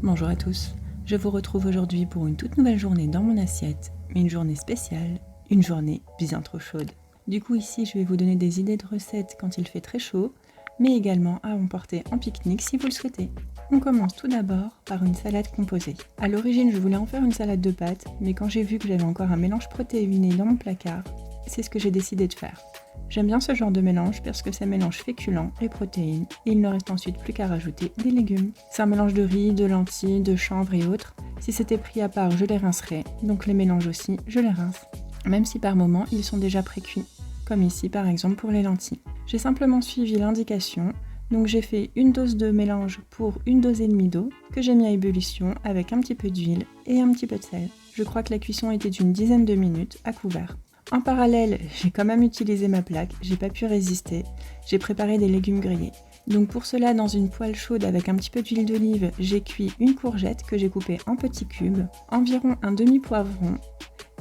Bonjour à tous, je vous retrouve aujourd'hui pour une toute nouvelle journée dans mon assiette, mais une journée spéciale, une journée bien trop chaude. Du coup ici je vais vous donner des idées de recettes quand il fait très chaud, mais également à emporter en pique-nique si vous le souhaitez. On commence tout d'abord par une salade composée. A l'origine je voulais en faire une salade de pâtes, mais quand j'ai vu que j'avais encore un mélange protéiné dans mon placard, c'est ce que j'ai décidé de faire. J'aime bien ce genre de mélange parce que ça mélange féculents et protéines et il ne reste ensuite plus qu'à rajouter des légumes. C'est un mélange de riz, de lentilles, de chanvre et autres. Si c'était pris à part, je les rincerais, donc les mélanges aussi, je les rince. Même si par moments, ils sont déjà pré-cuits, comme ici par exemple pour les lentilles. J'ai simplement suivi l'indication, donc j'ai fait une dose de mélange pour une dose et demie d'eau que j'ai mis à ébullition avec un petit peu d'huile et un petit peu de sel. Je crois que la cuisson était d'une dizaine de minutes à couvert. En parallèle, j'ai quand même utilisé ma plaque, j'ai pas pu résister, j'ai préparé des légumes grillés. Donc pour cela, dans une poêle chaude avec un petit peu d'huile d'olive, j'ai cuit une courgette que j'ai coupée en petits cubes, environ un demi-poivron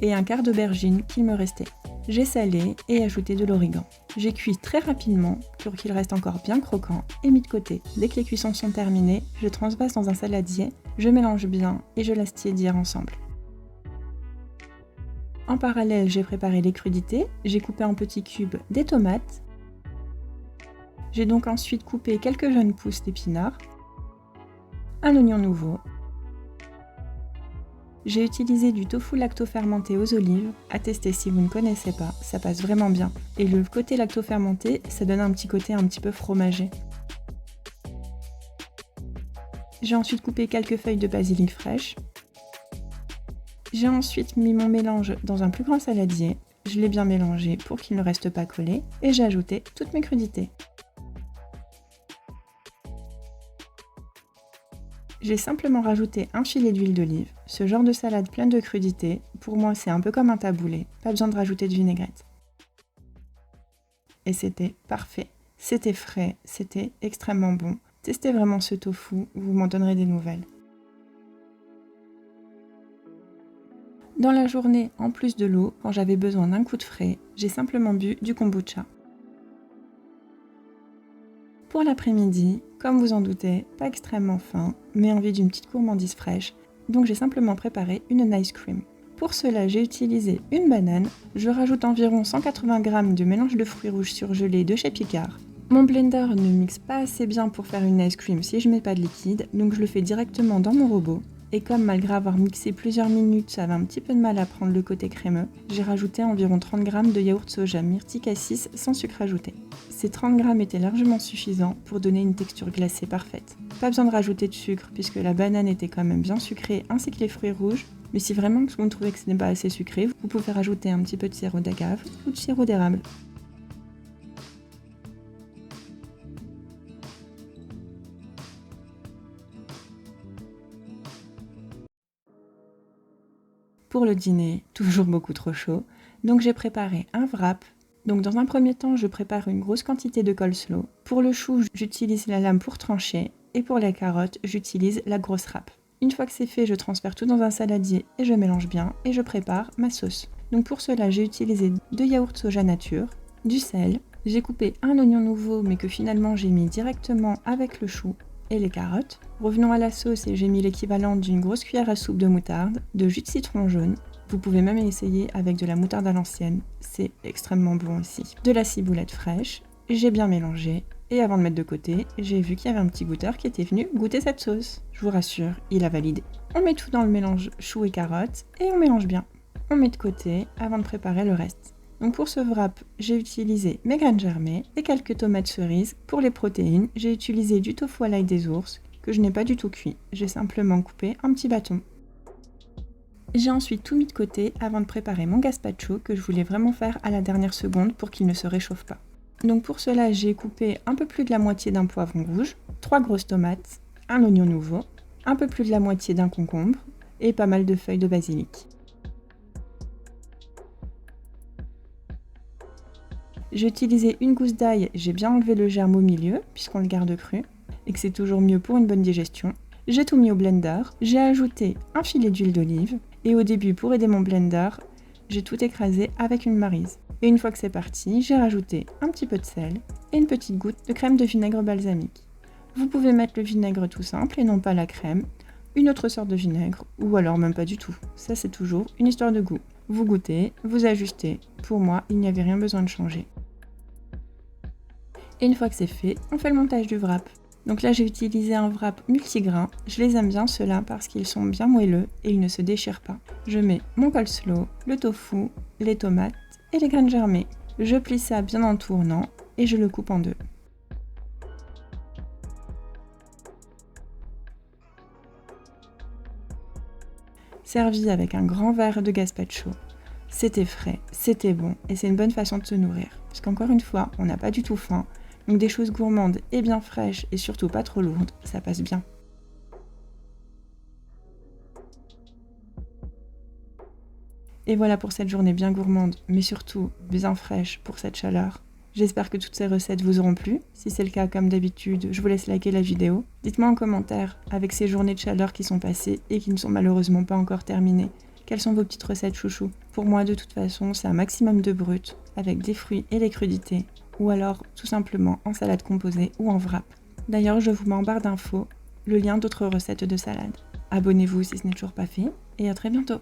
et un quart d'aubergine qu'il me restait. J'ai salé et ajouté de l'origan. J'ai cuit très rapidement pour qu'il reste encore bien croquant et mis de côté. Dès que les cuissons sont terminées, je transvase dans un saladier, je mélange bien et je laisse tiédir ensemble. En parallèle, j'ai préparé les crudités, j'ai coupé en petits cubes des tomates. J'ai donc ensuite coupé quelques jeunes pousses d'épinards, un oignon nouveau. J'ai utilisé du tofu lacto-fermenté aux olives, à tester si vous ne connaissez pas, ça passe vraiment bien. Et le côté lacto-fermenté, ça donne un petit côté un petit peu fromager. J'ai ensuite coupé quelques feuilles de basilic fraîches. J'ai ensuite mis mon mélange dans un plus grand saladier, je l'ai bien mélangé pour qu'il ne reste pas collé, et j'ai ajouté toutes mes crudités. J'ai simplement rajouté un filet d'huile d'olive. Ce genre de salade pleine de crudités, pour moi c'est un peu comme un taboulé, pas besoin de rajouter de vinaigrette. Et c'était parfait. C'était frais, c'était extrêmement bon. Testez vraiment ce tofu, vous m'en donnerez des nouvelles. Dans la journée, en plus de l'eau, quand j'avais besoin d'un coup de frais, j'ai simplement bu du kombucha. Pour l'après-midi, comme vous en doutez, pas extrêmement faim, mais envie d'une petite gourmandise fraîche, donc j'ai simplement préparé une ice cream. Pour cela, j'ai utilisé une banane, je rajoute environ 180 g de mélange de fruits rouges surgelés de chez Picard. Mon blender ne mixe pas assez bien pour faire une ice cream si je mets pas de liquide, donc je le fais directement dans mon robot. Et comme malgré avoir mixé plusieurs minutes, ça avait un petit peu de mal à prendre le côté crémeux, j'ai rajouté environ 30 g de yaourt soja myrtille cassis sans sucre ajouté. Ces 30 g étaient largement suffisants pour donner une texture glacée parfaite. Pas besoin de rajouter de sucre puisque la banane était quand même bien sucrée ainsi que les fruits rouges, mais si vraiment vous trouvez que ce n'est pas assez sucré, vous pouvez rajouter un petit peu de sirop d'agave ou de sirop d'érable. Pour le dîner, toujours beaucoup trop chaud, donc j'ai préparé un wrap. Donc dans un premier temps, je prépare une grosse quantité de coleslaw. Pour le chou, j'utilise la lame pour trancher et pour les carottes, j'utilise la grosse râpe. Une fois que c'est fait, je transfère tout dans un saladier et je mélange bien et je prépare ma sauce. Donc pour cela, j'ai utilisé 2 yaourts soja nature, du sel, j'ai coupé un oignon nouveau mais que finalement j'ai mis directement avec le chou et les carottes. Revenons à la sauce et j'ai mis l'équivalent d'une grosse cuillère à soupe de moutarde, de jus de citron jaune. Vous pouvez même essayer avec de la moutarde à l'ancienne, c'est extrêmement bon aussi. De la ciboulette fraîche, j'ai bien mélangé et avant de mettre de côté, j'ai vu qu'il y avait un petit goûteur qui était venu goûter cette sauce. Je vous rassure, il a validé. On met tout dans le mélange chou et carottes et on mélange bien. On met de côté avant de préparer le reste. Donc pour ce wrap, j'ai utilisé mes graines germées et quelques tomates cerises. Pour les protéines, j'ai utilisé du tofu à l'ail des ours, que je n'ai pas du tout cuit. J'ai simplement coupé un petit bâton. J'ai ensuite tout mis de côté avant de préparer mon gazpacho que je voulais vraiment faire à la dernière seconde pour qu'il ne se réchauffe pas. Donc pour cela, j'ai coupé un peu plus de la moitié d'un poivron rouge, 3 grosses tomates, un oignon nouveau, un peu plus de la moitié d'un concombre et pas mal de feuilles de basilic. J'ai utilisé une gousse d'ail, j'ai bien enlevé le germe au milieu, puisqu'on le garde cru, et que c'est toujours mieux pour une bonne digestion. J'ai tout mis au blender, j'ai ajouté un filet d'huile d'olive, et au début, pour aider mon blender, j'ai tout écrasé avec une maryse. Et une fois que c'est parti, j'ai rajouté un petit peu de sel et une petite goutte de crème de vinaigre balsamique. Vous pouvez mettre le vinaigre tout simple et non pas la crème, une autre sorte de vinaigre, ou alors même pas du tout. Ça c'est toujours une histoire de goût. Vous goûtez, vous ajustez. Pour moi, il n'y avait rien besoin de changer. Et une fois que c'est fait, on fait le montage du wrap. Donc là j'ai utilisé un wrap multigrain, je les aime bien ceux-là parce qu'ils sont bien moelleux et ils ne se déchirent pas. Je mets mon coleslaw, le tofu, les tomates et les graines germées. Je plie ça bien en tournant et je le coupe en deux. Servi avec un grand verre de gazpacho. C'était frais, c'était bon et c'est une bonne façon de se nourrir. Parce qu'encore une fois, on n'a pas du tout faim, donc des choses gourmandes et bien fraîches et surtout pas trop lourdes, ça passe bien. Et voilà pour cette journée bien gourmande, mais surtout bien fraîche pour cette chaleur. J'espère que toutes ces recettes vous auront plu. Si c'est le cas, comme d'habitude, je vous laisse liker la vidéo. Dites-moi en commentaire, avec ces journées de chaleur qui sont passées et qui ne sont malheureusement pas encore terminées, quelles sont vos petites recettes chouchou? Pour moi, de toute façon, c'est un maximum de brut, avec des fruits et des crudités, ou alors tout simplement en salade composée ou en wrap. D'ailleurs, je vous mets en barre d'infos le lien d'autres recettes de salade. Abonnez-vous si ce n'est toujours pas fait, et à très bientôt!